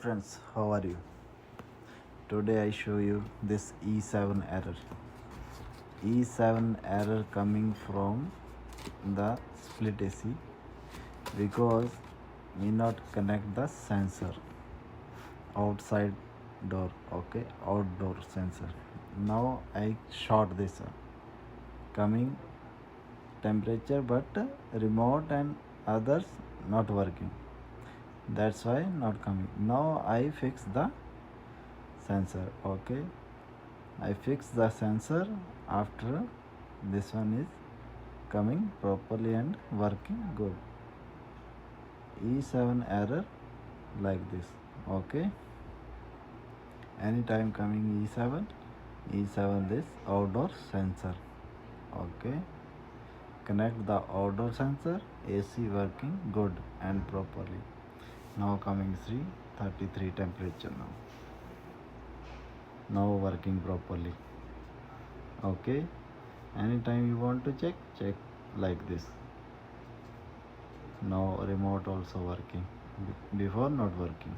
Friends, how are you? Today I show you this E7 error. E7 error coming from the split AC because we not connect the sensor outside door, okay, outdoor sensor. Now I short this coming temperature but remote and others not working. That's why not coming. Now I fix the sensor, okay. I fix the sensor. After this one is coming properly and working good. E7 error like this, okay. Anytime coming E7 this outdoor sensor, okay. Connect the outdoor sensor, AC working good and properly. Now coming 333 temperature now working properly, okay. Anytime you want to check like this. Now remote also working, before not working.